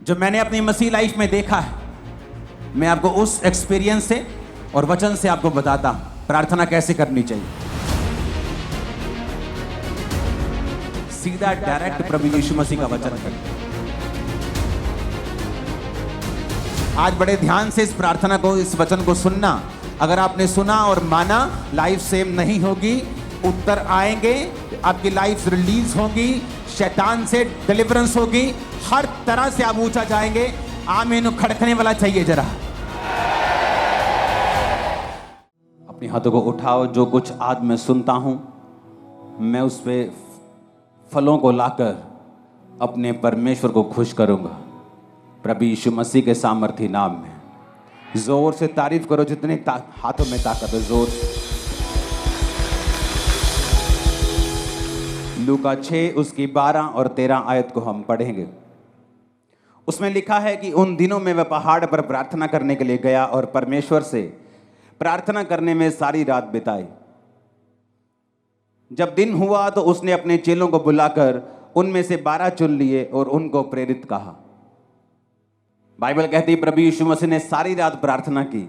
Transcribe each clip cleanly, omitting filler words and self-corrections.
जो मैंने अपनी मसीह लाइफ में देखा है, मैं आपको उस एक्सपीरियंस से और वचन से आपको बताता हूं प्रार्थना कैसे करनी चाहिए। सीधा डायरेक्ट प्रभु यीशु मसीह का वचन करें। आज बड़े ध्यान से इस प्रार्थना को, इस वचन को सुनना। अगर आपने सुना और माना, लाइफ सेम नहीं होगी, उत्तर आएंगे, आपकी लाइफ रिलीज होगी, शैतान से डिलीवरेंस होगी, हर तरह से आप ऊंचा जाएंगे। आमीन खड़कने वाला चाहिए जरा। अपने हाथों को उठाओ। जो कुछ आज मैं सुनता हूं, मैं उस पे फलों को लाकर अपने परमेश्वर को खुश करूंगा प्रभु यीशु मसीह के सामर्थी नाम में। जोर से तारीफ करो, जितने हाथों में ताकत है, जोर से। लूका 6 उसकी 12 और 13 आयत को हम पढ़ेंगे। उसमें लिखा है कि उन दिनों में वह पहाड़ पर प्रार्थना करने के लिए गया और परमेश्वर से प्रार्थना करने में सारी रात बिताई। जब दिन हुआ तो उसने अपने चेलों को बुलाकर उनमें से 12 चुन लिए और उनको प्रेरित कहा। बाइबल कहती है प्रभु यीशु मसीह ने सारी रात प्रार्थना की,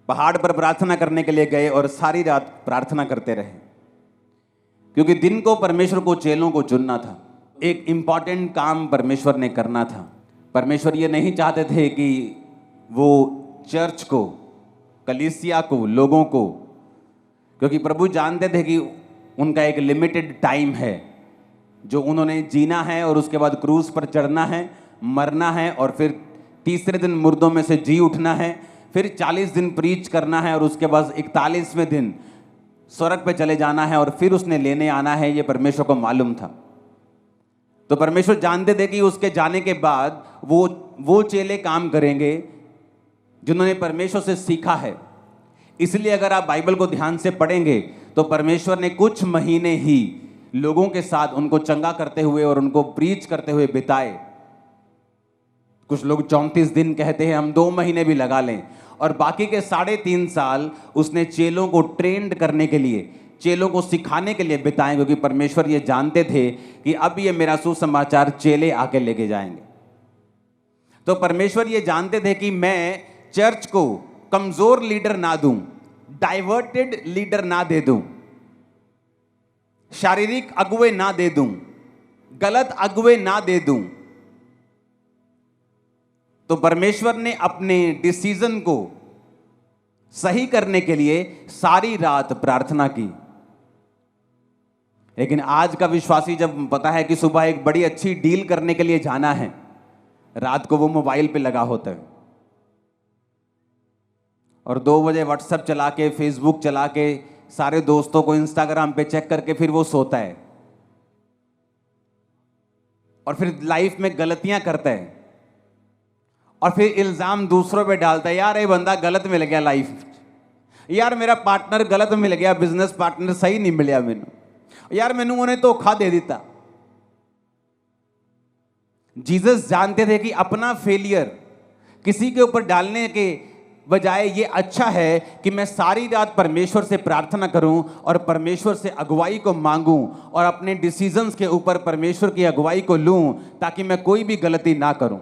पहाड़ पर प्रार्थना करने के लिए गए और सारी रात प्रार्थना करते रहे, क्योंकि दिन को परमेश्वर को चेलों को चुनना था। एक इंपॉर्टेंट काम परमेश्वर ने करना था। परमेश्वर ये नहीं चाहते थे कि वो चर्च को, कलीसिया को, लोगों को, क्योंकि प्रभु जानते थे कि उनका एक लिमिटेड टाइम है जो उन्होंने जीना है और उसके बाद क्रूस पर चढ़ना है, मरना है और फिर तीसरे दिन मुर्दों में से जी उठना है, फिर 40 दिन प्रीच करना है और उसके बाद 41वें दिन स्वर्ग पे चले जाना है और फिर उसने लेने आना है। ये परमेश्वर को मालूम था। तो परमेश्वर जानते थे कि उसके जाने के बाद वो चेले काम करेंगे जिन्होंने परमेश्वर से सीखा है। इसलिए अगर आप बाइबल को ध्यान से पढ़ेंगे तो परमेश्वर ने कुछ महीने ही लोगों के साथ उनको चंगा करते हुए और उनको प्रीच करते हुए बिताए। कुछ लोग 34 दिन कहते हैं, हम 2 महीने भी लगा लें। और बाकी के 3.5 साल उसने चेलों को ट्रेंड करने के लिए, चेलों को सिखाने के लिए बिताए, क्योंकि परमेश्वर ये जानते थे कि अब ये मेरा सुसमाचार चेले आके लेके जाएंगे। तो परमेश्वर ये जानते थे कि मैं चर्च को कमजोर लीडर ना दूं, डाइवर्टेड लीडर ना दे दूं, शारीरिक अगुवे ना दे दूं, गलत अगुवे ना दे दूं। तो परमेश्वर ने अपने डिसीजन को सही करने के लिए सारी रात प्रार्थना की। लेकिन आज का विश्वासी जब पता है कि सुबह एक बड़ी अच्छी डील करने के लिए जाना है, रात को वो मोबाइल पे लगा होता है और 2 बजे व्हाट्सएप चला के, फेसबुक चला के, सारे दोस्तों को इंस्टाग्राम पे चेक करके फिर वो सोता है और फिर लाइफ में गलतियां करता है और फिर इल्जाम दूसरों पे डालता है। यार ये बंदा गलत मिल गया लाइफ, यार मेरा पार्टनर गलत मिल गया, बिजनेस पार्टनर सही नहीं मिलिया मैनू, यार मैनू उन्हें धोखा दे दिता। जीसस जानते थे कि अपना फेलियर किसी के ऊपर डालने के बजाय ये अच्छा है कि मैं सारी रात परमेश्वर से प्रार्थना करूं और परमेश्वर से अगुवाई को मांगूं और अपने डिसीजंस के ऊपर परमेश्वर की अगुवाई को लूं, ताकि मैं कोई भी गलती ना करूं।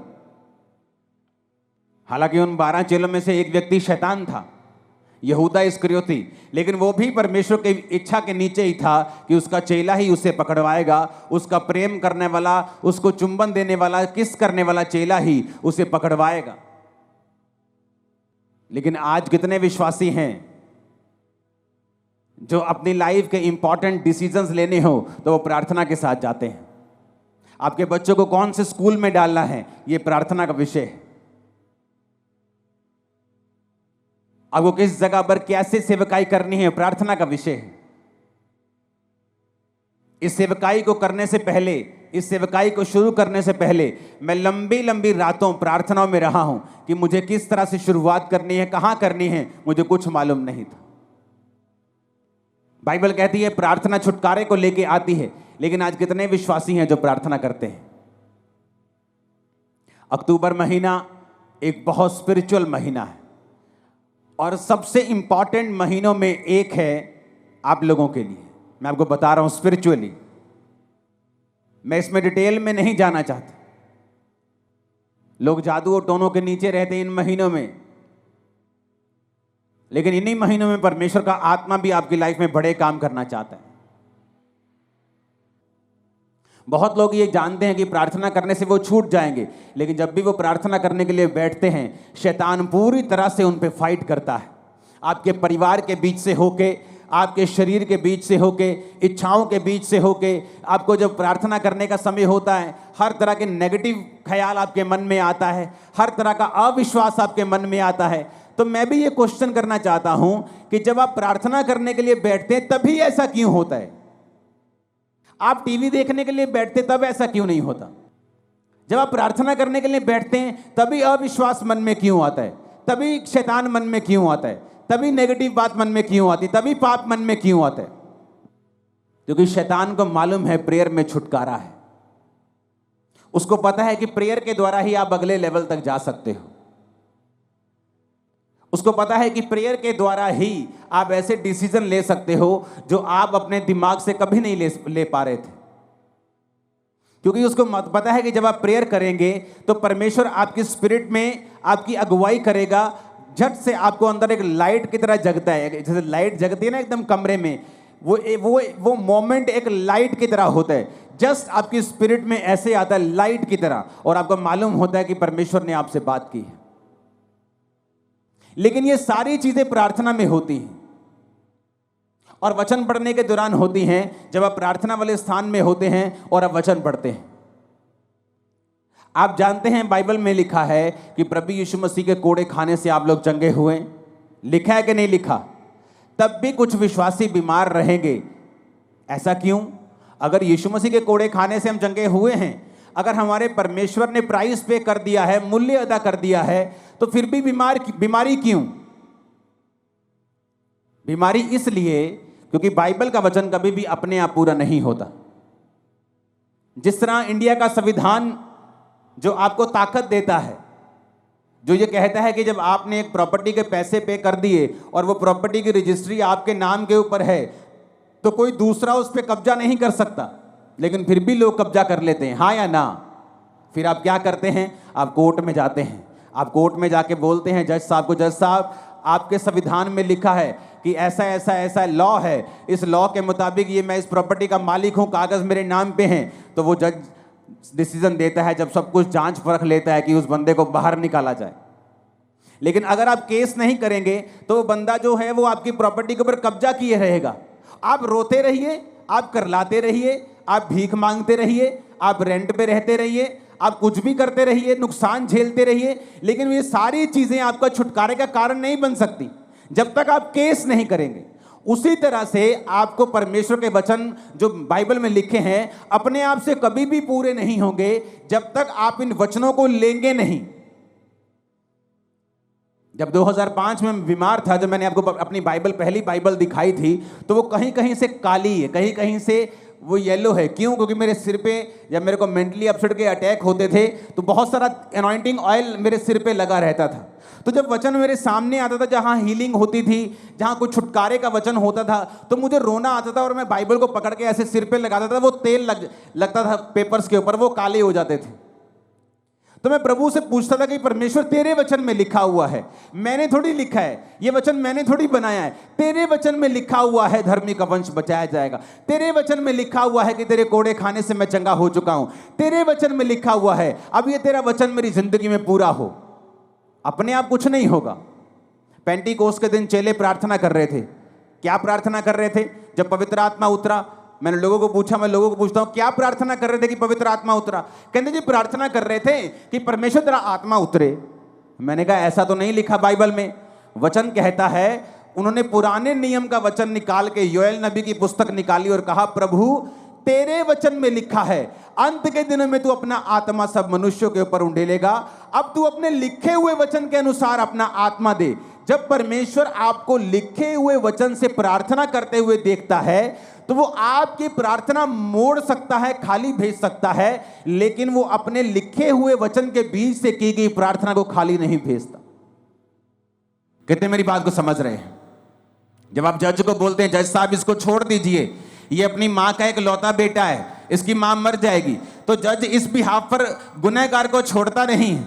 हालांकि उन 12 चेलों में से एक व्यक्ति शैतान था, यहूदा इस्करियोती, लेकिन वो भी परमेश्वर की इच्छा के नीचे ही था कि उसका चेला ही उसे पकड़वाएगा। उसका प्रेम करने वाला, उसको चुंबन देने वाला, किस करने वाला चेला ही उसे पकड़वाएगा। लेकिन आज कितने विश्वासी हैं जो अपनी लाइफ के इंपॉर्टेंट डिसीजंस लेने हो तो वो प्रार्थना के साथ जाते हैं। आपके बच्चों को कौन से स्कूल में डालना है, ये प्रार्थना का विषय है। आपको किस जगह पर कैसे सेवकाई करनी है, प्रार्थना का विषय है। इस सेवकाई को करने से पहले, इस सेवकाई को शुरू करने से पहले मैं लंबी लंबी रातों प्रार्थनाओं में रहा हूं कि मुझे किस तरह से शुरुआत करनी है, कहां करनी है, मुझे कुछ मालूम नहीं था। बाइबल कहती है प्रार्थना छुटकारे को लेके आती है, लेकिन आज कितने विश्वासी हैं जो प्रार्थना करते हैं। अक्टूबर महीना एक बहुत स्पिरिचुअल महीना है और सबसे इंपॉर्टेंट महीनों में एक है आप लोगों के लिए। मैं आपको बता रहा हूं स्पिरिचुअली, मैं इसमें डिटेल में नहीं जाना चाहता, लोग जादू और टोनों के नीचे रहते हैं इन महीनों में, लेकिन इन्हीं महीनों में परमेश्वर का आत्मा भी आपकी लाइफ में बड़े काम करना चाहता है। बहुत लोग ये जानते हैं कि प्रार्थना करने से वो छूट जाएंगे, लेकिन जब भी वो प्रार्थना करने के लिए बैठते हैं, शैतान पूरी तरह से उन पे फाइट करता है। आपके परिवार के बीच से होके, आपके शरीर के बीच से होके, इच्छाओं के बीच से होके, आपको जब प्रार्थना करने का समय होता है, हर तरह के नेगेटिव ख्याल आपके मन में आता है, हर तरह का अविश्वास आपके मन में आता है। तो मैं भी ये क्वेश्चन करना चाहता हूं कि जब आप प्रार्थना करने के लिए बैठते हैं तभी ऐसा क्यों होता है? आप टीवी देखने के लिए बैठते तब ऐसा क्यों नहीं होता? जब आप प्रार्थना करने के लिए बैठते हैं तभी अविश्वास मन में क्यों आता है? तभी शैतान मन में क्यों आता है? तभी नेगेटिव बात मन में क्यों आती है? तभी पाप मन में क्यों आता है? क्योंकि शैतान को मालूम है प्रेयर में छुटकारा है। उसको पता है कि प्रेयर के द्वारा ही आप अगले लेवल तक जा सकते हो। उसको पता है कि प्रेयर के द्वारा ही आप ऐसे डिसीजन ले सकते हो जो आप अपने दिमाग से कभी नहीं ले पा रहे थे। क्योंकि उसको पता है कि जब आप प्रेयर करेंगे तो परमेश्वर आपकी स्पिरिट में आपकी अगुवाई करेगा। झट से आपको अंदर एक लाइट की तरह जगता है, जैसे लाइट जगती है ना एकदम कमरे में, वो मोमेंट एक लाइट की तरह होता है। जस्ट आपकी स्पिरिट में ऐसे आता है लाइट की तरह, और आपको मालूम होता है कि परमेश्वर ने आपसे बात की है। लेकिन ये सारी चीजें प्रार्थना में होती हैं और वचन पढ़ने के दौरान होती हैं, जब आप प्रार्थना वाले स्थान में होते हैं और आप वचन पढ़ते हैं। आप जानते हैं बाइबल में लिखा है कि प्रभु यीशु मसीह के कोड़े खाने से आप लोग चंगे हुए। लिखा है कि नहीं लिखा? तब भी कुछ विश्वासी बीमार रहेंगे। ऐसा क्यों? अगर यीशु मसीह के कोड़े खाने से हम चंगे हुए हैं, अगर हमारे परमेश्वर ने प्राइस पे कर दिया है, मूल्य अदा कर दिया है, तो फिर भी बीमारी क्यों? बीमारी इसलिए क्योंकि बाइबल का वचन कभी भी अपने आप पूरा नहीं होता। जिस तरह इंडिया का संविधान जो आपको ताकत देता है, जो ये कहता है कि जब आपने एक प्रॉपर्टी के पैसे पे कर दिए और वो प्रॉपर्टी की रजिस्ट्री आपके नाम के ऊपर है, तो कोई दूसरा उस पर कब्जा नहीं कर सकता, लेकिन फिर भी लोग कब्जा कर लेते हैं। हाँ या ना? फिर आप क्या करते हैं? आप कोर्ट में जाते हैं। आप कोर्ट में जाके बोलते हैं जज साहब को, जज साहब आपके संविधान में लिखा है कि ऐसा ऐसा ऐसा लॉ है, इस लॉ के मुताबिक ये मैं इस प्रॉपर्टी का मालिक हूं, कागज मेरे नाम पे हैं। तो वो जज डिसीजन देता है, जब सब कुछ जांच परख लेता है, कि उस बंदे को बाहर निकाला जाए। लेकिन अगर आप केस नहीं करेंगे तो वो बंदा जो है वो आपकी प्रॉपर्टी के ऊपर कब्जा किए रहेगा। आप रोते रहिए, आप करलाते रहिए, आप भीख मांगते रहिए, आप रेंट पे रहते रहिए, आप कुछ भी करते रहिए, नुकसान झेलते रहिए, लेकिन ये सारी चीजें आपका छुटकारे का कारण नहीं बन सकती जब तक आप केस नहीं करेंगे। उसी तरह से आपको परमेश्वर के वचन जो बाइबल में लिखे हैं अपने आप से कभी भी पूरे नहीं होंगे जब तक आप इन वचनों को लेंगे नहीं। जब 2005 में बीमार था, जब मैंने आपको अपनी पहली बाइबल दिखाई थी, तो वो कहीं कहीं से काली है, कहीं कहीं से वो येलो है। क्यों? क्योंकि मेरे सिर पे जब मेरे को मेंटली अपसेट के अटैक होते थे तो बहुत सारा अनॉइंटिंग ऑयल मेरे सिर पे लगा रहता था। तो जब वचन मेरे सामने आता था, जहाँ हीलिंग होती थी, जहाँ कोई छुटकारे का वचन होता था, तो मुझे रोना आता था और मैं बाइबल को पकड़ के ऐसे सिर पे लगाता था। वो तेल लगता था पेपर्स के ऊपर, वो काले हो जाते थे। तो मैं प्रभु से पूछता था कि परमेश्वर तेरे वचन में लिखा हुआ है, मैंने थोड़ी लिखा है, ये वचन मैंने थोड़ी बनाया है। तेरे वचन में लिखा हुआ है धर्मी का वंश बचाया जाएगा। तेरे वचन में लिखा हुआ है कि तेरे कोड़े खाने से मैं चंगा हो चुका हूं। तेरे वचन में लिखा हुआ है, अब ये तेरा वचन मेरी जिंदगी में पूरा हो। अपने आप कुछ नहीं होगा। पेंटिकोस्ट के दिन चेले प्रार्थना कर रहे थे। क्या प्रार्थना कर रहे थे? जब पवित्र आत्मा उतरा, मैंने लोगों को पूछा, मैं लोगों को पूछता हूं क्या प्रार्थना कर रहे थे कि पवित्र आत्मा उतरा? कहते जी प्रार्थना कर रहे थे कि परमेश्वर तेरा आत्मा उतरे। मैंने कहा ऐसा तो नहीं लिखा बाइबल में। वचन कहता है, उन्होंने पुराने नियम का वचन निकाल के योएल नबी की पुस्तक निकाली और कहा प्रभु तेरे वचन में लिखा है अंत के दिनों में तू अपना आत्मा सब मनुष्यों के ऊपर उंडेलेगा। अब तू अपने लिखे हुए वचन के अनुसार अपना आत्मा दे। जब परमेश्वर आपको लिखे हुए वचन से प्रार्थना करते हुए देखता है तो वो आपकी प्रार्थना मोड़ सकता है, खाली भेज सकता है, लेकिन वो अपने लिखे हुए वचन के बीच से की गई प्रार्थना को खाली नहीं भेजता। कितने मेरी बात को समझ रहे हैं? जब आप जज को बोलते हैं जज साहब इसको छोड़ दीजिए, ये अपनी मां का एक लौता बेटा है, इसकी मां मर जाएगी, तो जज इस बिहाफ पर गुनहगार को छोड़ता नहीं है।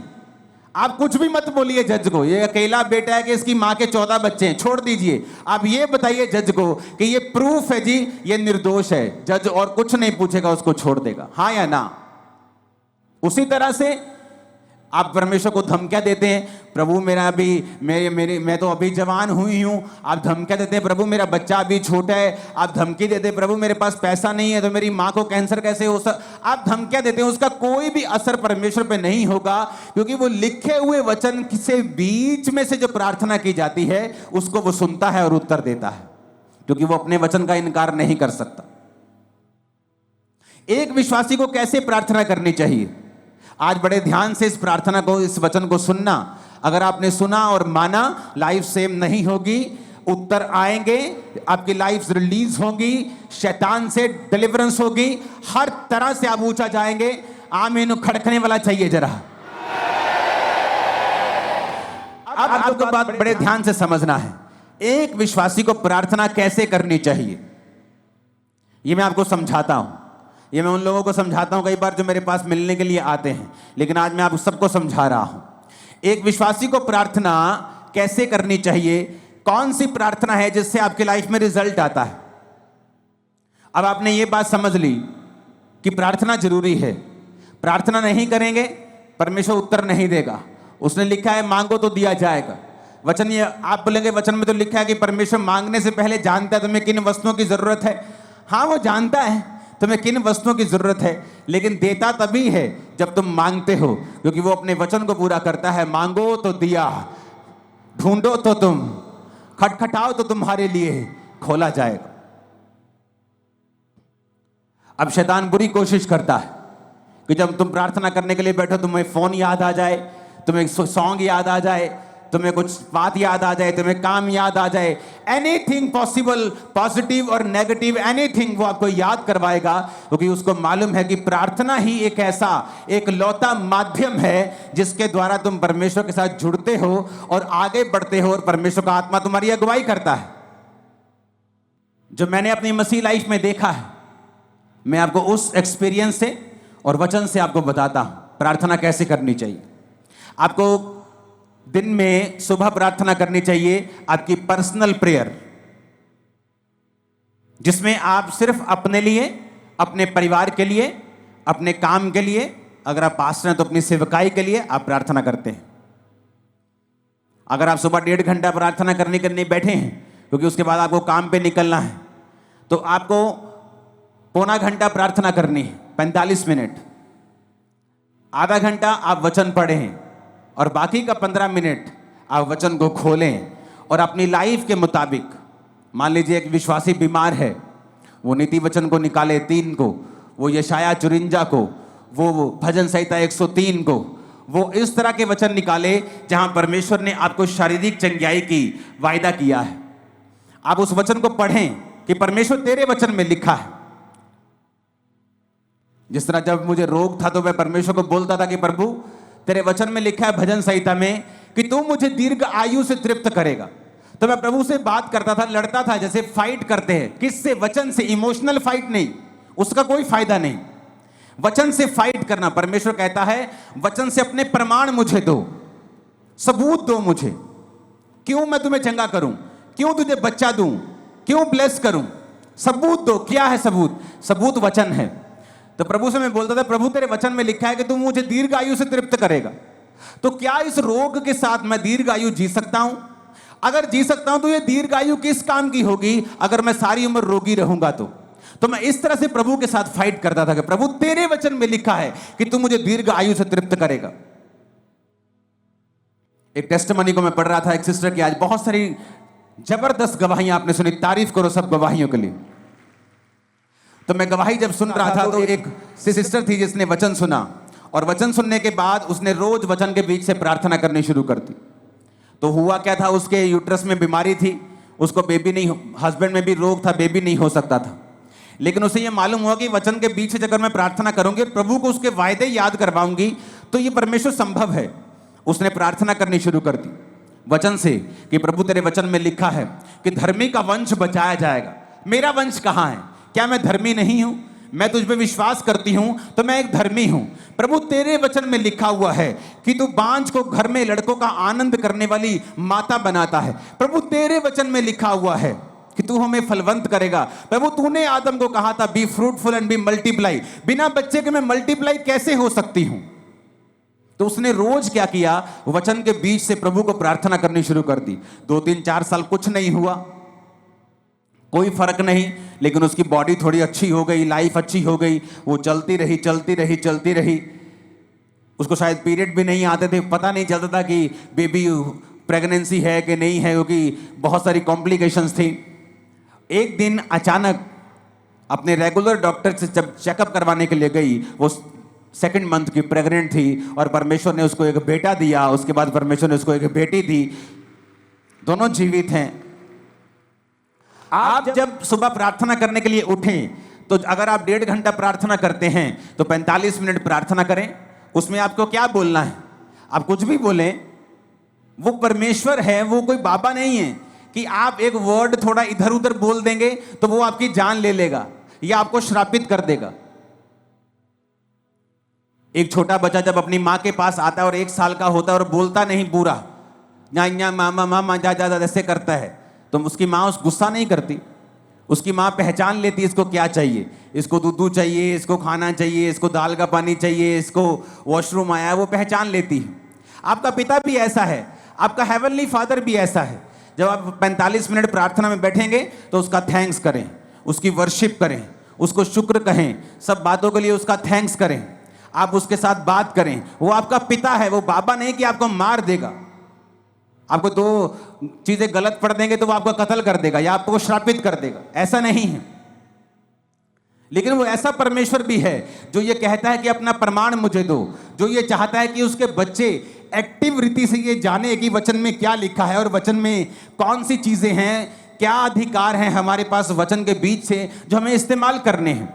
आप कुछ भी मत बोलिए जज को, ये अकेला बेटा है कि इसकी माँ के 14 बच्चे हैं, छोड़ दीजिए। आप ये बताइए जज को कि ये प्रूफ है जी, ये निर्दोष है। जज और कुछ नहीं पूछेगा, उसको छोड़ देगा, हाँ या ना। उसी तरह से आप परमेश्वर को धमकियां देते हैं, प्रभु मेरा अभी मैं तो अभी जवान हुई हूं। आप धमकियां देते हैं, प्रभु मेरा बच्चा अभी छोटा है। आप धमकी देते हैं, प्रभु मेरे पास पैसा नहीं है तो मेरी माँ को कैंसर कैसे हो आप धमकियां देते हैं। उसका कोई भी असर परमेश्वर पे नहीं होगा, क्योंकि वो लिखे हुए वचन से बीच में से जो प्रार्थना की जाती है उसको वो सुनता है और उत्तर देता है, क्योंकि वो अपने वचन का इनकार नहीं कर सकता। एक विश्वासी को कैसे प्रार्थना करनी चाहिए, आज बड़े ध्यान से इस प्रार्थना को, इस वचन को सुनना। अगर आपने सुना और माना, लाइफ सेम नहीं होगी, उत्तर आएंगे, आपकी लाइफ रिलीज होगी, शैतान से डिलीवरेंस होगी, हर तरह से आप ऊंचा जाएंगे। आमीन खड़कने वाला चाहिए जरा। अब आपको बात बड़े ध्यान से समझना है, एक विश्वासी को प्रार्थना कैसे करनी चाहिए, ये मैं आपको समझाता हूं। ये मैं उन लोगों को समझाता हूं कई बार जो मेरे पास मिलने के लिए आते हैं, लेकिन आज मैं आप सबको समझा रहा हूं। एक विश्वासी को प्रार्थना कैसे करनी चाहिए, कौन सी प्रार्थना है जिससे आपकी लाइफ में रिजल्ट आता है। अब आपने ये बात समझ ली कि प्रार्थना जरूरी है, प्रार्थना नहीं करेंगे परमेश्वर उत्तर नहीं देगा। उसने लिखा है मांगो तो दिया जाएगा। वचन, ये आप बोलेंगे वचन में तो लिखा है कि परमेश्वर मांगने से पहले जानता है तुम्हें किन वस्तुओं की जरूरत है। हाँ, वो जानता है तुम्हें किन वस्तुओं की जरूरत है, लेकिन देता तभी है जब तुम मांगते हो, क्योंकि वो अपने वचन को पूरा करता है। मांगो तो दिया, ढूंढो तो तुम, खटखटाओ तो तुम्हारे लिए खोला जाएगा। अब शैतान बुरी कोशिश करता है कि जब तुम प्रार्थना करने के लिए बैठो, तुम्हें फोन याद आ जाए, तुम्हें सॉन्ग याद आ जाए, तुम्हें कुछ बात याद आ जाए, तुम्हें काम याद आ जाए, एनीथिंग पॉसिबल, पॉजिटिव और नेगेटिव एनीथिंग वो आपको याद करवाएगा, क्योंकि उसको मालूम है कि प्रार्थना ही एक ऐसा एक लौता माध्यम है जिसके द्वारा तुम परमेश्वर के साथ जुड़ते हो और आगे बढ़ते हो, और परमेश्वर का आत्मा तुम्हारी अगुवाई करता है। जो मैंने अपनी मसीह लाइफ में देखा है, मैं आपको उस एक्सपीरियंस से और वचन से आपको बताता हूं प्रार्थना कैसे करनी चाहिए। आपको दिन में सुबह प्रार्थना करनी चाहिए, आपकी पर्सनल प्रेयर, जिसमें आप सिर्फ अपने लिए, अपने परिवार के लिए, अपने काम के लिए, अगर आप पास्टर हैं तो अपनी सेवकाई के लिए आप प्रार्थना करते हैं। अगर आप सुबह 1.5 घंटा प्रार्थना करने के लिए बैठे हैं, क्योंकि उसके बाद आपको काम पे निकलना है, तो आपको पौना घंटा प्रार्थना करनी है, 45 मिनट। आधा घंटा आप वचन पढ़ें और बाकी का 15 मिनट आप वचन को खोलें और अपनी लाइफ के मुताबिक, मान लीजिए एक विश्वासी बीमार है, वो नीति वचन को निकाले 3 को, वो यशाया 54 को, वो भजन संहिता 103 को, वो इस तरह के वचन निकाले जहां परमेश्वर ने आपको शारीरिक चंगाई की वायदा किया है। आप उस वचन को पढ़ें कि परमेश्वर तेरे वचन में लिखा है। जिस तरह जब मुझे रोग था तो मैं परमेश्वर को बोलता था कि प्रभु तेरे वचन में लिखा है भजन संहिता में कि तू मुझे दीर्घ आयु से तृप्त करेगा, तो मैं प्रभु से बात करता था, लड़ता था, जैसे फाइट करते हैं। किससे? वचन से। इमोशनल फाइट नहीं, उसका कोई फायदा नहीं। वचन से फाइट करना। परमेश्वर कहता है वचन से अपने प्रमाण मुझे दो, सबूत दो मुझे, क्यों मैं तुम्हें चंगा करूं, क्यों तुझे बच्चा दूं, क्यों ब्लेस करूं, सबूत दो। क्या है सबूत? सबूत वचन है। तो प्रभु से मैं बोलता था प्रभु तेरे वचन में लिखा है कि तू मुझे दीर्घ आयु से तृप्त करेगा, तो क्या इस रोग के साथ मैं दीर्घ आयु जी सकता हूं? अगर जी सकता हूं तो ये दीर्घ आयु किस काम की होगी अगर मैं सारी उम्र रोगी रहूंगा? तो मैं इस तरह से प्रभु के साथ फाइट करता था कि प्रभु तेरे वचन में लिखा है कि तू मुझे दीर्घ आयु से तृप्त करेगा। एक टेस्टिमनी को मैं पढ़ रहा था, एक सिस्टर की, आज बहुत सारी जबरदस्त गवाहियां आपने सुनी, तारीफ करो सब गवाहियों के लिए। तो मैं गवाही जब सुन रहा था तो एक सिस्टर थी जिसने वचन सुना, और वचन सुनने के बाद उसने रोज वचन के बीच से प्रार्थना करनी शुरू कर दी। तो हुआ क्या था, उसके यूट्रस में बीमारी थी, उसको बेबी नहीं, हस्बैंड में भी रोग था, बेबी नहीं हो सकता था। लेकिन उसे ये मालूम हुआ कि वचन के बीच से अगर मैं प्रार्थना करूंगी, प्रभु को उसके वायदे याद करवाऊंगी, तो ये परमेश्वर संभव है। उसने प्रार्थना करनी शुरू कर दी वचन से कि प्रभु तेरे वचन में लिखा है कि धर्मी का वंश बचाया जाएगा। मेरा वंश कहाँ है? क्या मैं धर्मी नहीं हूं? मैं तुझ पे विश्वास करती हूं तो मैं एक धर्मी हूं। प्रभु तेरे वचन में लिखा हुआ है कि तू बांझ को घर में लड़कों का आनंद करने वाली माता बनाता है। प्रभु तेरे वचन में लिखा हुआ है कि तू हमें फलवंत करेगा। प्रभु तूने आदम को कहा था be fruitful and be multiply. बिना बच्चे के मैं मल्टीप्लाई कैसे हो सकती हूं? तो उसने रोज क्या किया, वचन के बीच से प्रभु को प्रार्थना करनी शुरू कर दी। 2-3-4 साल कुछ नहीं हुआ, कोई फर्क नहीं, लेकिन उसकी बॉडी थोड़ी अच्छी हो गई, लाइफ अच्छी हो गई, वो चलती रही चलती रही चलती रही। उसको शायद पीरियड भी नहीं आते थे, पता नहीं चलता था कि बेबी प्रेगनेंसी है कि नहीं है, क्योंकि बहुत सारी कॉम्प्लिकेशंस थी। एक दिन अचानक अपने रेगुलर डॉक्टर से जब चेकअप करवाने के लिए गई, वो 2nd मंथ की प्रेग्नेंट थी और परमेश्वर ने उसको एक बेटा दिया। उसके बाद परमेश्वर ने उसको एक बेटी दी, दोनों जीवित हैं। आप जब सुबह प्रार्थना करने के लिए उठें तो अगर आप 1.5 घंटा प्रार्थना करते हैं तो 45 मिनट प्रार्थना करें। उसमें आपको क्या बोलना है? आप कुछ भी बोलें, वो परमेश्वर है, वो कोई बाबा नहीं है कि आप एक वर्ड थोड़ा इधर उधर बोल देंगे तो वो आपकी जान ले लेगा या आपको श्रापित कर देगा। एक छोटा बच्चा जब अपनी माँ के पास आता है और 1 साल का होता है और बोलता नहीं पूरा, या मामा मामा जा जा ऐसे करता है, तो उसकी माँ उस गुस्सा नहीं करती। उसकी माँ पहचान लेती है इसको क्या चाहिए, इसको दूध चाहिए, इसको खाना चाहिए, इसको दाल का पानी चाहिए, इसको वॉशरूम आया है, वो पहचान लेती है। आपका पिता भी ऐसा है, आपका हेवनली फादर भी ऐसा है। जब आप 45 मिनट प्रार्थना में बैठेंगे तो उसका थैंक्स करें, उसकी वर्शिप करें, उसको शुक्र कहें, सब बातों के लिए उसका थैंक्स करें, आप उसके साथ बात करें। वो आपका पिता है, वो बाबा नहीं कि आपको मार देगा। आपको 2 चीजें गलत पढ़ देंगे तो वो आपको कत्ल कर देगा या आपको श्रापित कर देगा, ऐसा नहीं है। लेकिन वो ऐसा परमेश्वर भी है जो ये कहता है कि अपना प्रमाण मुझे दो, जो ये चाहता है कि उसके बच्चे एक्टिव रीति से ये जाने कि वचन में क्या लिखा है और वचन में कौन सी चीजें हैं, क्या अधिकार हैं हमारे पास वचन के बीच से जो हमें इस्तेमाल करने हैं।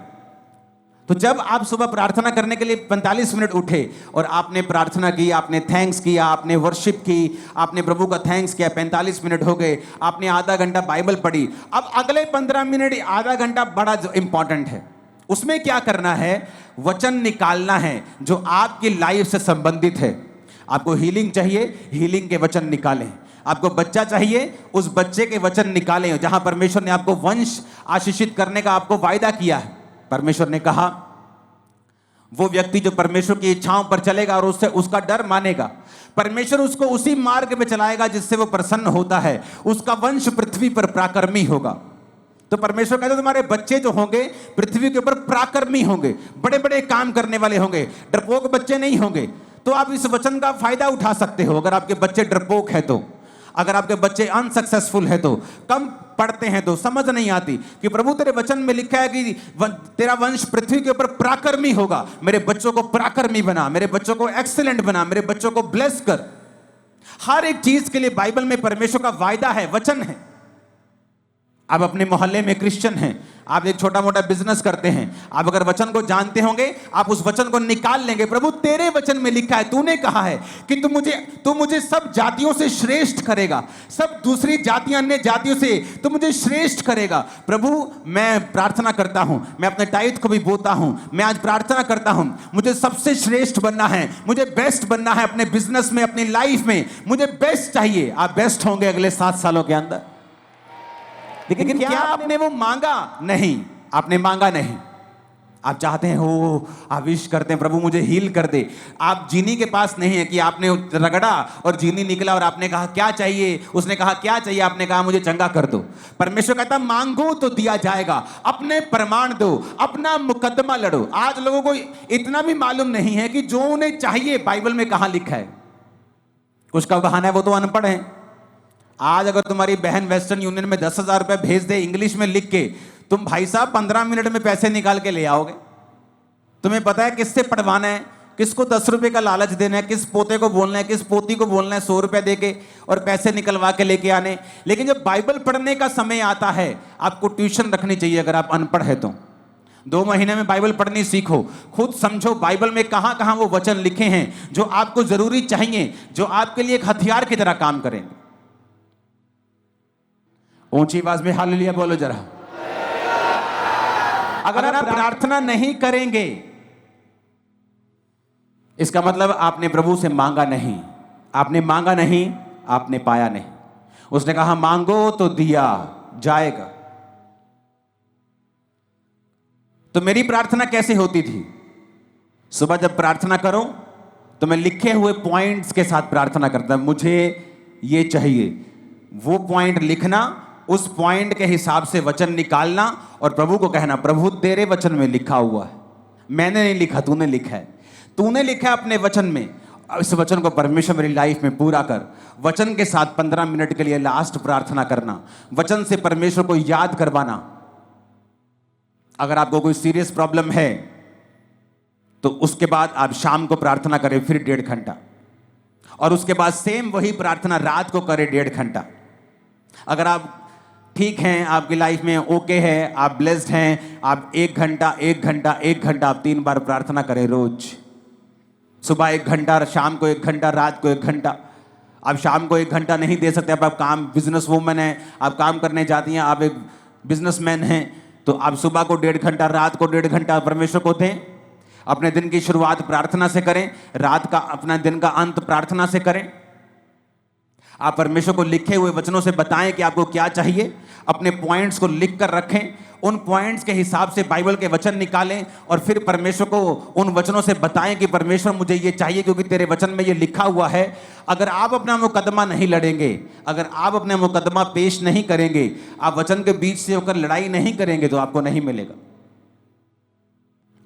तो जब आप सुबह प्रार्थना करने के लिए 45 मिनट उठे और आपने प्रार्थना की, आपने थैंक्स किया, आपने वर्शिप की, आपने प्रभु का थैंक्स किया, 45 मिनट हो गए, आपने आधा घंटा बाइबल पढ़ी। अब अगले 15 मिनट, आधा घंटा बड़ा इंपॉर्टेंट है। उसमें क्या करना है? वचन निकालना है जो आपकी लाइफ से संबंधित है। आपको हीलिंग चाहिए, हीलिंग के वचन निकालें। आपको बच्चा चाहिए, उस बच्चे के वचन निकालें। जहां परमेश्वर ने आपको वंश आशीषित करने का आपको वायदा किया है, परमेश्वर ने कहा वो व्यक्ति जो परमेश्वर की इच्छाओं पर चलेगा और उससे उसका डर मानेगा, परमेश्वर उसको उसी मार्ग पे चलाएगा जिससे वो प्रसन्न होता है, उसका वंश पृथ्वी पर पराक्रमी होगा। तो परमेश्वर कहते तुम्हारे बच्चे जो होंगे पृथ्वी के ऊपर पराक्रमी होंगे, बड़े बड़े काम करने वाले होंगे, डरपोक बच्चे नहीं होंगे। तो आप इस वचन का फायदा उठा सकते हो। अगर आपके बच्चे डरपोक है तो, अगर आपके बच्चे अनसक्सेसफुल है तो, कम पढ़ते हैं तो, समझ नहीं आती कि प्रभु तेरे वचन में लिखा है कि तेरा वंश पृथ्वी के ऊपर पराक्रमी होगा, मेरे बच्चों को पराक्रमी बना, मेरे बच्चों को एक्सीलेंट बना, मेरे बच्चों को ब्लेस कर। हर एक चीज के लिए बाइबल में परमेश्वर का वायदा है, वचन है। आप अपने मोहल्ले में क्रिश्चियन हैं, आप एक छोटा मोटा बिजनेस करते हैं, आप अगर वचन को जानते होंगे आप उस वचन को निकाल लेंगे। प्रभु तेरे वचन में लिखा है, तूने कहा है कि तू मुझे सब जातियों से श्रेष्ठ करेगा, सब दूसरी जातियां अन्य जातियों से तू मुझे श्रेष्ठ करेगा। प्रभु मैं प्रार्थना करता हूं, मैं अपने टाइट को भी बोता हूं, मैं आज प्रार्थना करता हूं, मुझे सबसे श्रेष्ठ बनना है, मुझे बेस्ट बनना है अपने बिजनेस में, अपनी लाइफ में मुझे बेस्ट चाहिए। आप बेस्ट होंगे अगले 7 सालों के अंदर। लेकिन क्या आपने वो मांगा? नहीं, आपने मांगा नहीं। आप चाहते हैं हो, आप विश करते हैं प्रभु मुझे हील कर दे। आप जीनी के पास नहीं है कि आपने रगड़ा और जीनी निकला और आपने कहा क्या चाहिए, उसने कहा क्या चाहिए, आपने कहा मुझे चंगा कर दो। परमेश्वर कहता मांगो तो दिया जाएगा, अपने प्रमाण दो, अपना मुकदमा लड़ो। आज लोगों को इतना भी मालूम नहीं है कि जो उन्हें चाहिए बाइबल में कहां लिखा है। कुछ का बहाना है, वो तो अनपढ़ है। आज अगर तुम्हारी बहन वेस्टर्न यूनियन में 10,000 रुपए भेज दे इंग्लिश में लिख के, तुम भाई साहब 15 मिनट में पैसे निकाल के ले आओगे। तुम्हें पता है किससे पढ़वाना है, किसको 10 रुपए का लालच देना है, किस पोते को बोलना है, किस पोती को बोलना है 100 रुपए देके और पैसे निकलवा के लेके आने। लेकिन जब बाइबल पढ़ने का समय आता है, आपको ट्यूशन रखनी चाहिए अगर आप अनपढ़ है तो। 2 महीने में बाइबल पढ़नी सीखो, खुद समझो बाइबल में कहां कहां वो वचन लिखे हैं जो आपको जरूरी चाहिए, जो आपके लिए एक हथियार की तरह काम करेंगे। ऊंची आवाज में हालेलुया बोलो जरा। अगर आप प्रार्थना नहीं करेंगे, इसका मतलब आपने प्रभु से मांगा नहीं। आपने मांगा नहीं, आपने पाया नहीं। उसने कहा मांगो तो दिया जाएगा। तो मेरी प्रार्थना कैसे होती थी? सुबह जब प्रार्थना करो तो मैं लिखे हुए पॉइंट्स के साथ प्रार्थना करता। मुझे ये चाहिए, वो पॉइंट लिखना, उस पॉइंट के हिसाब से वचन निकालना और प्रभु को कहना, प्रभु तेरे वचन में लिखा हुआ है, मैंने नहीं लिखा, तूने लिखा है। तूने लिखा है अपने वचन में, इस वचन को परमेश्वर मेरी लाइफ में पूरा कर। वचन के साथ 15 मिनट के लिए लास्ट प्रार्थना करना, वचन से परमेश्वर को याद करवाना। अगर आपको कोई सीरियस प्रॉब्लम है तो उसके बाद आप शाम को प्रार्थना करें फिर 1.5 घंटा, और उसके बाद सेम वही प्रार्थना रात को करें 1.5 घंटा। अगर आप ठीक हैं, आपकी लाइफ में ओके है, आप ब्लेस्ड हैं, आप 1 घंटा 1 घंटा 1 घंटा आप 3 बार प्रार्थना करें रोज। सुबह 1 घंटा, शाम को 1 घंटा, रात को 1 घंटा। आप शाम को 1 घंटा नहीं दे सकते, आप काम, बिजनेस वूमन है, आप काम करने जाती हैं, आप एक बिजनेसमैन हैं, तो आप सुबह को 1.5 घंटा, रात को 1.5 घंटा परमेश्वर को दें। अपने दिन की शुरुआत प्रार्थना से करें, रात का अपना दिन का अंत प्रार्थना से करें। आप परमेश्वर को लिखे हुए वचनों से बताएं कि आपको क्या चाहिए। अपने पॉइंट्स को लिख कर रखें, उन पॉइंट्स के हिसाब से बाइबल के वचन निकालें और फिर परमेश्वर को उन वचनों से बताएं कि परमेश्वर मुझे ये चाहिए क्योंकि तेरे वचन में ये लिखा हुआ है। अगर आप अपना मुकदमा नहीं लड़ेंगे, अगर आप अपना मुकदमा पेश नहीं करेंगे, आप वचन के बीच से होकर लड़ाई नहीं करेंगे तो आपको नहीं मिलेगा।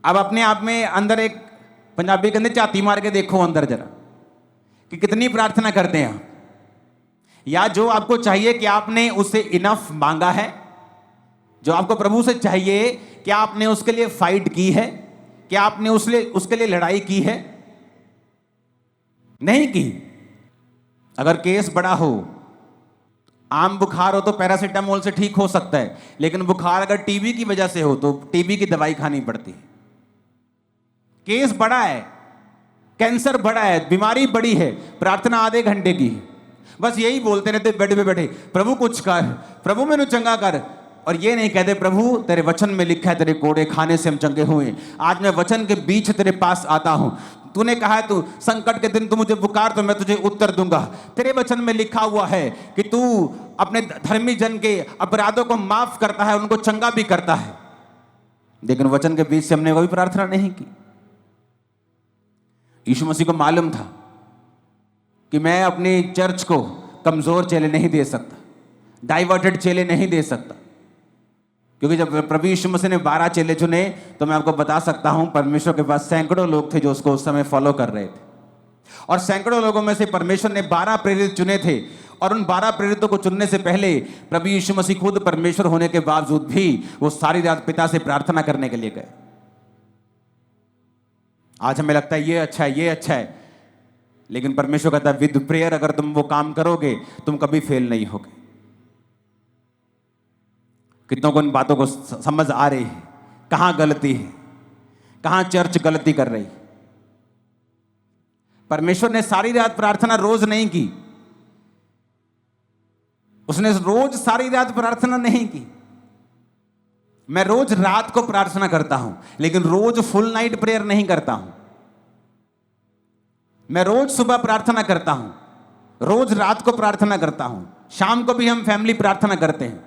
अब अपने आप में अंदर एक, पंजाबी कहते झाती मार के देखो अंदर जरा कि कितनी प्रार्थना करते हैं आप, या जो आपको चाहिए कि आपने उससे इनफ मांगा है। जो आपको प्रभु से चाहिए, क्या आपने उसके लिए फाइट की है? क्या आपने उसके लिए लड़ाई की है? नहीं की। अगर केस बड़ा हो, आम बुखार हो तो पैरासीटामोल से ठीक हो सकता है, लेकिन बुखार अगर टीबी की वजह से हो तो टीबी की दवाई खानी पड़ती है। केस बड़ा है, कैंसर बड़ा है, बीमारी बड़ी है, प्रार्थना आधे घंटे की है। बस यही बोलते रहते बेड पे बैठे, प्रभु कुछ कर, प्रभु मैंने चंगा कर, और ये नहीं कहते प्रभु तेरे वचन में लिखा है तेरे कोड़े खाने से हम चंगे हुए। आज मैं वचन के बीच तेरे पास आता हूं। तूने कहा है तू संकट के दिन तू मुझे पुकार तो मैं तुझे उत्तर दूंगा। तेरे वचन में लिखा हुआ है कि तू अपने धर्मी जन के अपराधों को माफ करता है, उनको चंगा भी करता है। लेकिन वचन के बीच से हमने कोई प्रार्थना नहीं की। यीशु मसीह को मालूम था कि मैं अपनी चर्च को कमजोर चेले नहीं दे सकता, डाइवर्टेड चेले नहीं दे सकता, क्योंकि जब प्रभु यीशु मसीह ने 12 चेले चुने तो मैं आपको बता सकता हूं परमेश्वर के पास सैकड़ों लोग थे जो उसको उस समय फॉलो कर रहे थे, और सैकड़ों लोगों में से परमेश्वर ने 12 प्रेरित चुने थे। और उन 12 प्रेरितों को चुनने से पहले प्रभु यीशु मसीह खुद परमेश्वर होने के बावजूद भी वो सारी रात पिता से प्रार्थना करने के लिए गए। आज हमें लगता है ये अच्छा है, ये अच्छा है, लेकिन परमेश्वर कहता है विद प्रेयर अगर तुम वो काम करोगे तुम कभी फेल नहीं होगे। कितनों को इन बातों को समझ आ रही है? कहां गलती है, कहां चर्च गलती कर रही? परमेश्वर ने सारी रात प्रार्थना रोज नहीं की, उसने रोज सारी रात प्रार्थना नहीं की। मैं रोज रात को प्रार्थना करता हूं, लेकिन रोज फुल नाइट प्रेयर नहीं करता हूं। मैं रोज सुबह प्रार्थना करता हूं, रोज रात को प्रार्थना करता हूं, शाम को भी हम फैमिली प्रार्थना करते हैं।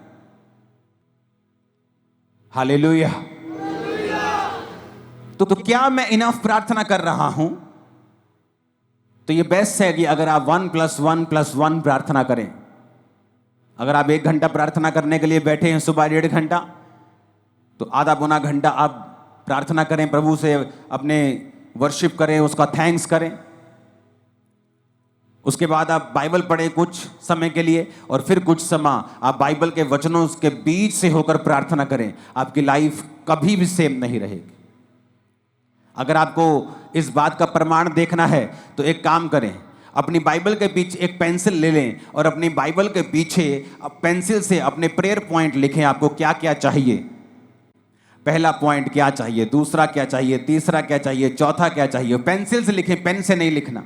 हालेलुया। तो क्या मैं इनफ प्रार्थना कर रहा हूं? तो ये बेस्ट है कि अगर आप 1+1+1 प्रार्थना करें। अगर आप 1 घंटा प्रार्थना करने के लिए बैठे हैं सुबह 1.5 घंटा, तो आधा पौना घंटा आप प्रार्थना करें, प्रभु से अपने वर्शिप करें, उसका थैंक्स करें। उसके बाद आप बाइबल पढ़ें कुछ समय के लिए, और फिर कुछ समय आप बाइबल के वचनों के बीच से होकर प्रार्थना करें। आपकी लाइफ कभी भी सेम नहीं रहेगी। अगर आपको इस बात का प्रमाण देखना है तो एक काम करें, अपनी बाइबल के पीछे एक पेंसिल ले लें और अपनी बाइबल के पीछे पेंसिल से अपने प्रेयर पॉइंट लिखें। आपको क्या क्या चाहिए? पहला पॉइंट क्या चाहिए, दूसरा क्या चाहिए, तीसरा क्या चाहिए, चौथा क्या चाहिए। पेंसिल से लिखें, पेन से नहीं लिखना।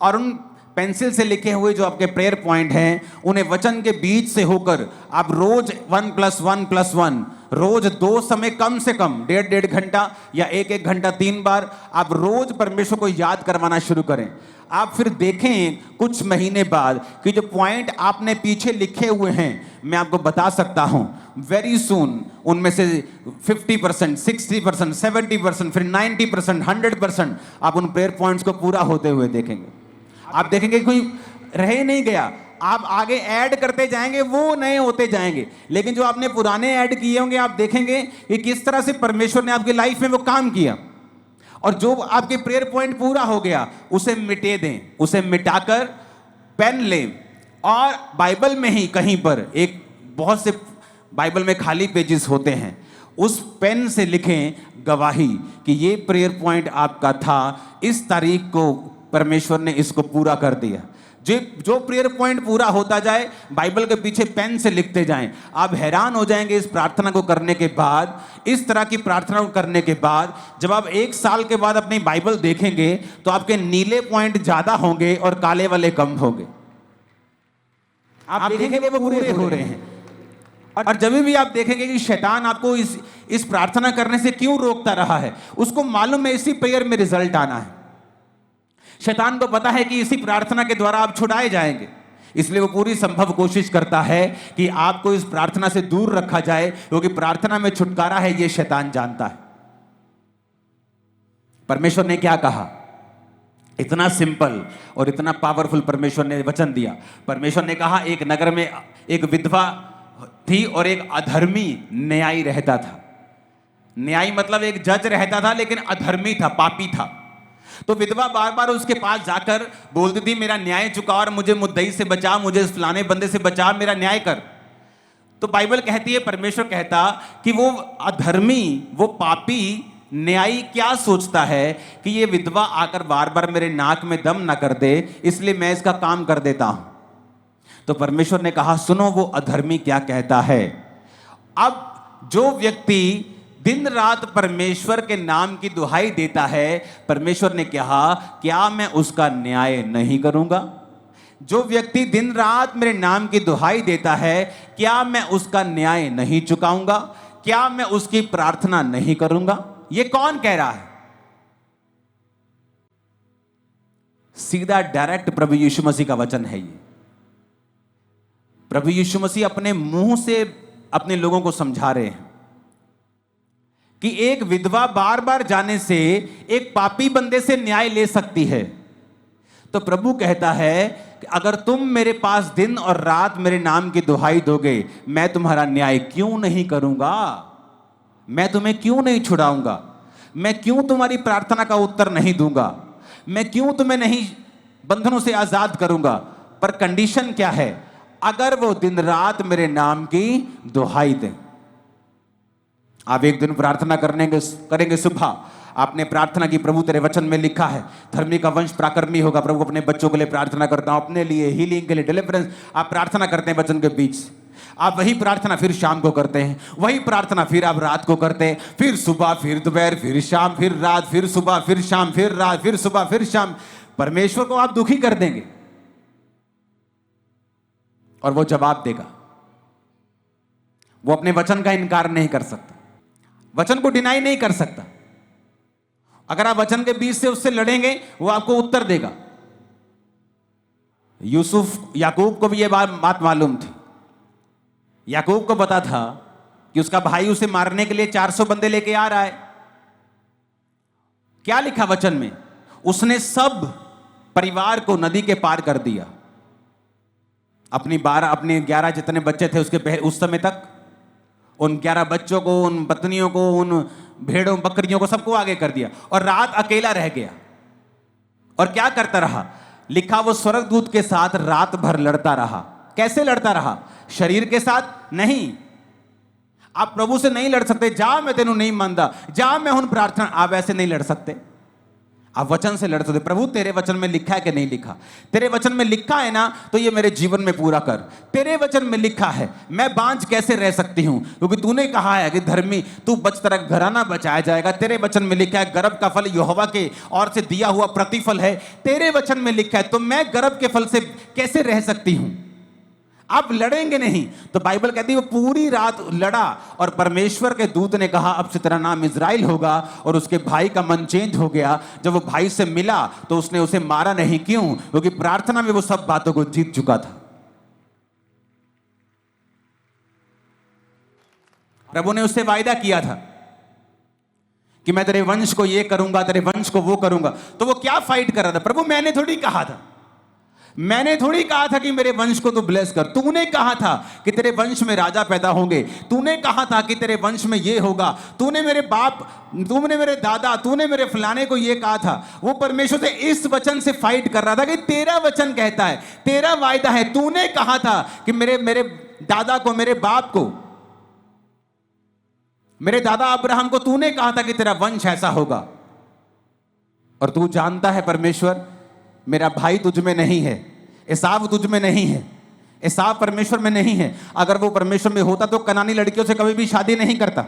और उन पेंसिल से लिखे हुए जो आपके प्रेयर पॉइंट हैं, उन्हें वचन के बीच से होकर आप रोज 1+1+1 रोज 2 समय कम से कम 1.5 घंटा या 1 घंटा 3 बार आप रोज परमेश्वर को याद करवाना शुरू करें। आप फिर देखें कुछ महीने बाद कि जो पॉइंट आपने पीछे लिखे हुए हैं, मैं आपको बता सकता हूं वेरी सून उनमें से 50%, 60%, 70%, फिर 90%, 100% आप उन प्रेयर पॉइंट्स को पूरा होते हुए देखेंगे। आप देखेंगे कोई रह ही नहीं गया, आप आगे ऐड करते जाएंगे, वो नए होते जाएंगे। लेकिन जो आपने पुराने ऐड किए होंगे, आप देखेंगे कि किस तरह से परमेश्वर ने आपकी लाइफ में वो काम किया। और जो आपके प्रेयर पॉइंट पूरा हो गया उसे मिटे दें, उसे मिटाकर पेन लें और बाइबल में ही कहीं पर एक बहुत से बाइबल में खाली पेजेस होते हैं, उस पेन से लिखें गवाही कि ये प्रेयर पॉइंट आपका था, इस तारीख को परमेश्वर ने इसको पूरा कर दिया। जो प्रेयर पॉइंट पूरा होता जाए बाइबल के पीछे पेन से लिखते जाएं। आप हैरान हो जाएंगे इस प्रार्थना को करने के बाद, इस तरह की प्रार्थना को करने के बाद जब आप 1 साल के बाद अपनी बाइबल देखेंगे तो आपके नीले पॉइंट ज्यादा होंगे और काले वाले कम होंगे। आप देखेंगे वो पूरे हो रहे हैं। और जब भी आप देखेंगे कि शैतान आपको इस प्रार्थना करने से क्यों रोकता रहा है, उसको मालूम है इसी प्रेयर में रिजल्ट आना है। शैतान को पता है कि इसी प्रार्थना के द्वारा आप छुड़ाए जाएंगे, इसलिए वो पूरी संभव कोशिश करता है कि आपको इस प्रार्थना से दूर रखा जाए, क्योंकि प्रार्थना में छुटकारा है ये शैतान जानता है। परमेश्वर ने क्या कहा, इतना सिंपल और इतना पावरफुल परमेश्वर ने वचन दिया। परमेश्वर ने कहा एक नगर में एक विधवा थी और एक अधर्मी न्यायी रहता था। न्यायी मतलब एक जज रहता था, लेकिन अधर्मी था, पापी था। तो विधवा बार बार उसके पास जाकर बोलती थी मेरा न्याय चुका और मुझे मुद्दई से बचा, मुझे इस फलाने बंदे से बचा, मेरा न्याय कर। तो बाइबल कहती है, परमेश्वर कहता कि वो अधर्मी, वो पापी न्यायी क्या सोचता है कि ये विधवा आकर बार बार मेरे नाक में दम ना कर दे, इसलिए मैं इसका काम कर देता हूं। तो परमेश्वर ने कहा सुनो वो अधर्मी क्या कहता है। अब जो व्यक्ति दिन रात परमेश्वर के नाम की दुहाई देता है, परमेश्वर ने कहा क्या मैं उसका न्याय नहीं करूंगा? जो व्यक्ति दिन रात मेरे नाम की दुहाई देता है, क्या मैं उसका न्याय नहीं चुकाऊंगा? क्या मैं उसकी प्रार्थना नहीं करूंगा? ये कौन कह रहा है? सीधा डायरेक्ट प्रभु यीशु मसीह का वचन है ये। प्रभु यीशु मसीह अपने मुंह से अपने लोगों को समझा रहे हैं कि एक विधवा बार बार जाने से एक पापी बंदे से न्याय ले सकती है। तो प्रभु कहता है कि अगर तुम मेरे पास दिन और रात मेरे नाम की दुहाई दोगे, मैं तुम्हारा न्याय क्यों नहीं करूंगा? मैं तुम्हें क्यों नहीं छुड़ाऊंगा? मैं क्यों तुम्हारी प्रार्थना का उत्तर नहीं दूंगा? मैं क्यों तुम्हें नहीं बंधनों से आजाद करूंगा? पर कंडीशन क्या है? अगर वो दिन रात मेरे नाम की दुहाई दें। आप एक दिन प्रार्थना करेंगे सुबह, आपने प्रार्थना की प्रभु तेरे वचन में लिखा है धर्मी का वंश पराक्रमी होगा। प्रभु अपने बच्चों के लिए प्रार्थना करता हूं, अपने लिए हीलिंग के लिए, डिलीवरेंस। आप प्रार्थना करते हैं वचन के बीच, आप वही प्रार्थना फिर शाम को करते हैं, वही प्रार्थना फिर आप रात को करते हैं, फिर सुबह, फिर दोपहर, फिर शाम, फिर रात, फिर सुबह, फिर शाम, फिर रात, फिर सुबह, फिर शाम। परमेश्वर को आप दुखी कर देंगे और वो जवाब देगा। वो अपने वचन का इनकार नहीं कर सकता, वचन को डिनाई नहीं कर सकता। अगर आप वचन के बीच से उससे लड़ेंगे, वो आपको उत्तर देगा। याकूब को भी यह बात मालूम थी। याकूब को पता था कि उसका भाई उसे मारने के लिए 400 बंदे लेके आ रहा है। क्या लिखा वचन में? उसने सब परिवार को नदी के पार कर दिया। अपने 11 जितने बच्चे थे उसके उस समय तक, उन 11 बच्चों को, उन पत्नियों को, उन भेड़ों बकरियों को, सबको आगे कर दिया और रात अकेला रह गया। और क्या करता रहा? लिखा वो स्वर्गदूत के साथ रात भर लड़ता रहा। कैसे लड़ता रहा? शरीर के साथ नहीं। आप प्रभु से नहीं लड़ सकते, जा मैं तेनू नहीं मानता, जा मैं हूं प्रार्थना, आप ऐसे नहीं लड़ सकते। आप वचन से लड़ सकते। प्रभु तेरे वचन में लिखा है कि नहीं लिखा? तेरे वचन में लिखा है ना, तो ये मेरे जीवन में पूरा कर। तेरे वचन में लिखा है, मैं बांझ कैसे रह सकती हूं? क्योंकि तूने कहा है कि धर्मी तू बच, तेरा घराना बचाया जाएगा। तेरे वचन में लिखा है गर्भ का फल यहोवा के और से दिया हुआ प्रतिफल है। तेरे वचन में लिखा है, तो मैं गर्भ के फल से कैसे रह सकती हूं? आप लड़ेंगे नहीं। तो बाइबल कहती है वो पूरी रात लड़ा और परमेश्वर के दूत ने कहा अब से तेरा नाम इज़राइल होगा, और उसके भाई का मन चेंज हो गया। जब वो भाई से मिला तो उसने उसे मारा नहीं। क्यों? क्योंकि प्रार्थना में वो सब बातों को जीत चुका था। प्रभु ने उससे वायदा किया था कि मैं तेरे वंश को ये करूंगा, तेरे वंश को वो करूंगा। तो वो क्या फाइट कर रहा था? प्रभु मैंने थोड़ी कहा था कि मेरे वंश को तू ब्लेस कर। तूने कहा था कि तेरे वंश में राजा पैदा होंगे, तूने कहा था कि तेरे वंश में ये होगा, तूने मेरे बाप, तूने मेरे दादा, तूने मेरे फलाने को ये कहा था। वो परमेश्वर से इस वचन से फाइट कर रहा था कि तेरा वचन कहता है, तेरा वायदा है, तूने कहा था कि मेरे दादा को, मेरे बाप को, मेरे दादा अब्राहम को तूने कहा था कि तेरा वंश ऐसा होगा। और तू जानता है परमेश्वर, मेरा भाई तुझ में नहीं है, एसाव तुझ में नहीं है, एसाव परमेश्वर में नहीं है। अगर वो परमेश्वर में होता तो कनानी लड़कियों से कभी भी शादी नहीं करता।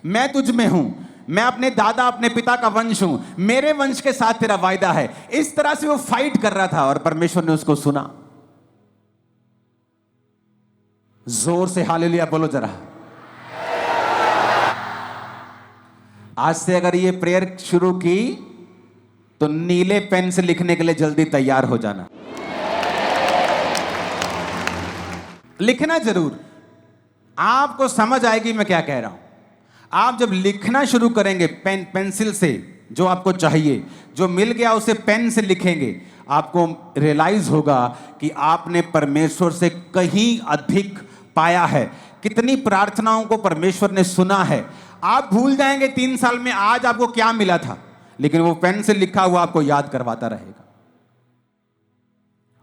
मैं तुझ में हूं, मैं अपने दादा, अपने पिता का वंश हूं, मेरे वंश के साथ तेरा वायदा है। इस तरह से वो फाइट कर रहा था और परमेश्वर ने उसको सुना। जोर से हालेलुया बोलो जरा। आज से अगर ये प्रेयर शुरू की तो नीले पेन से लिखने के लिए जल्दी तैयार हो जाना। लिखना जरूर, आपको समझ आएगी मैं क्या कह रहा हूं। आप जब लिखना शुरू करेंगे पेंसिल से, जो आपको चाहिए, जो मिल गया उसे पेन से लिखेंगे, आपको रियलाइज होगा कि आपने परमेश्वर से कहीं अधिक पाया है। कितनी प्रार्थनाओं को परमेश्वर ने सुना है। आप भूल जाएंगे 3 साल में आज आपको क्या मिला था, लेकिन वो पेन से लिखा हुआ आपको याद करवाता रहेगा।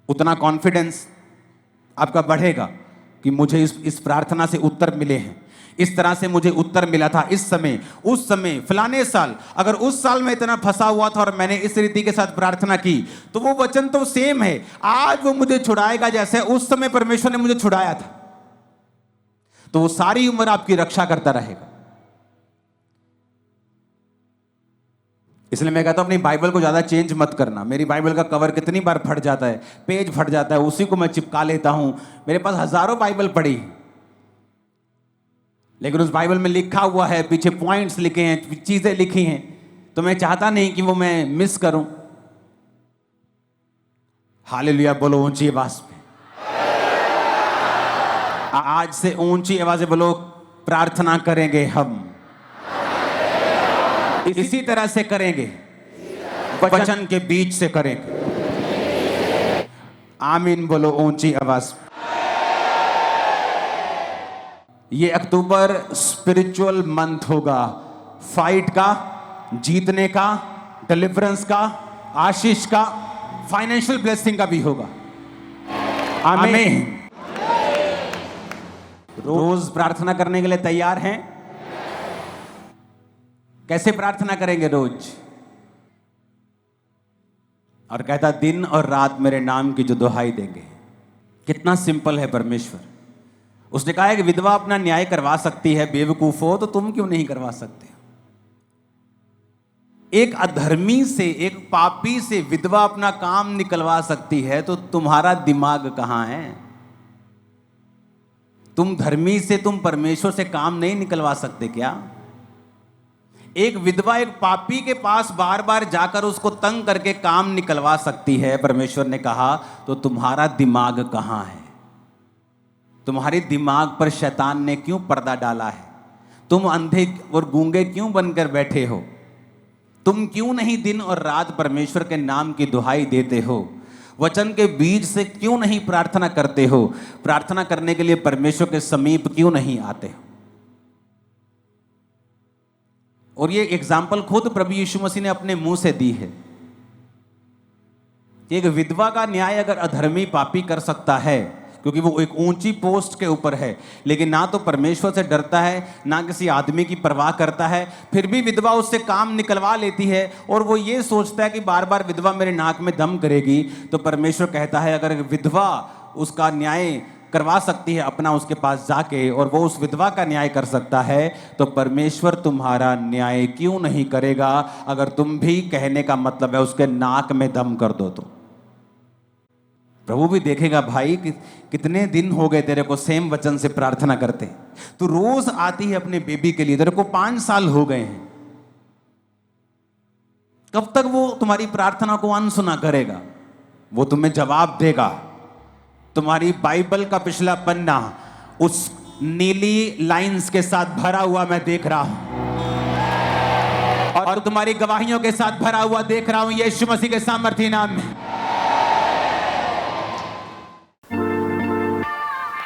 उतना कॉन्फिडेंस आपका बढ़ेगा कि मुझे इस प्रार्थना से उत्तर मिले हैं, इस तरह से मुझे उत्तर मिला था इस समय, उस समय, फलाने साल। अगर उस साल में इतना फंसा हुआ था और मैंने इस रीति के साथ प्रार्थना की, तो वो वचन तो सेम है, आज वो मुझे छुड़ाएगा जैसे उस समय परमेश्वर ने मुझे छुड़ाया था। तो वो सारी उम्र आपकी रक्षा करता रहेगा। इसलिए मैं कहता हूं अपनी बाइबल को ज्यादा चेंज मत करना। मेरी बाइबल का कवर कितनी बार फट जाता है, पेज फट जाता है, उसी को मैं चिपका लेता हूं। मेरे पास हजारों बाइबल पड़ी, लेकिन उस बाइबल में लिखा हुआ है, पीछे पॉइंट्स लिखे हैं, चीजें लिखी हैं, तो मैं चाहता नहीं कि वो मैं मिस करूं। हालेलुया बोलो ऊंची आवाज में। आज से ऊंची आवाज में बोलो, प्रार्थना करेंगे हम, इसी तरह से करेंगे, वचन के बीच से करेंगे। आमीन बोलो ऊंची आवाज। ये अक्टूबर स्पिरिचुअल मंथ होगा, फाइट का, जीतने का, डिलीवरेंस का, आशीष का, फाइनेंशियल ब्लेसिंग का भी होगा। आमीन। रोज प्रार्थना करने के लिए तैयार हैं? कैसे प्रार्थना करेंगे रोज? और कहता दिन और रात मेरे नाम की जो दुहाई देंगे। कितना सिंपल है परमेश्वर। उसने कहा है कि विधवा अपना न्याय करवा सकती है, बेवकूफ हो तो तुम क्यों नहीं करवा सकते? एक अधर्मी से, एक पापी से विधवा अपना काम निकलवा सकती है, तो तुम्हारा दिमाग कहां है? तुम धर्मी से, तुम परमेश्वर से काम नहीं निकलवा सकते क्या? एक विधवा एक पापी के पास बार बार जाकर उसको तंग करके काम निकलवा सकती है, परमेश्वर ने कहा, तो तुम्हारा दिमाग कहां है? तुम्हारे दिमाग पर शैतान ने क्यों पर्दा डाला है? तुम अंधे और गूंगे क्यों बनकर बैठे हो? तुम क्यों नहीं दिन और रात परमेश्वर के नाम की दुहाई देते हो? वचन के बीज से क्यों नहीं प्रार्थना करते हो? प्रार्थना करने के लिए परमेश्वर के समीप क्यों नहीं आते हो? और ये एग्जाम्पल खुद प्रभु यीशु मसीह ने अपने मुंह से दी है। एक विधवा का न्याय अगर अधर्मी पापी कर सकता है, क्योंकि वो एक ऊंची पोस्ट के ऊपर है, लेकिन ना तो परमेश्वर से डरता है, ना किसी आदमी की परवाह करता है, फिर भी विधवा उससे काम निकलवा लेती है, और वो ये सोचता है कि बार बार विधवा मेरे नाक में दम करेगी, तो परमेश्वर कहता है अगर विधवा उसका न्याय करवा सकती है अपना उसके पास जाके, और वो उस विधवा का न्याय कर सकता है, तो परमेश्वर तुम्हारा न्याय क्यों नहीं करेगा? अगर तुम भी कहने का मतलब है उसके नाक में दम कर दो तो। प्रभु भी देखेगा भाई कि कितने दिन हो गए तेरे को सेम वचन से प्रार्थना करते, तू रोज आती है अपने बेबी के लिए, तेरे को 5 साल हो गए हैं, कब तक वो तुम्हारी प्रार्थना को अनसुना करेगा? वो तुम्हें जवाब देगा। तुम्हारी बाइबल का पिछला पन्ना उस नीली लाइंस के साथ भरा हुआ मैं देख रहा हूं, और तुम्हारी गवाहियों के साथ भरा हुआ देख रहा हूं यीशु मसीह के सामर्थी नाम में।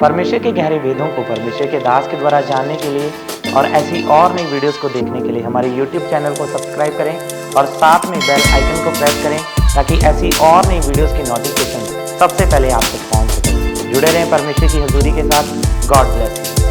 परमेश्वर के गहरे वेदों को परमेश्वर के दास के द्वारा जानने के लिए और ऐसी और नई वीडियोस को देखने के लिए हमारे YouTube चैनल को सब्सक्राइब करें और साथ में बेल आइकन को प्रेस करें ताकि ऐसी और नई वीडियोस की नोटिफिकेशन सबसे पहले आप तक पहुंच सके। जुड़े रहें परमेश्वर की हजूरी के साथ। God bless you.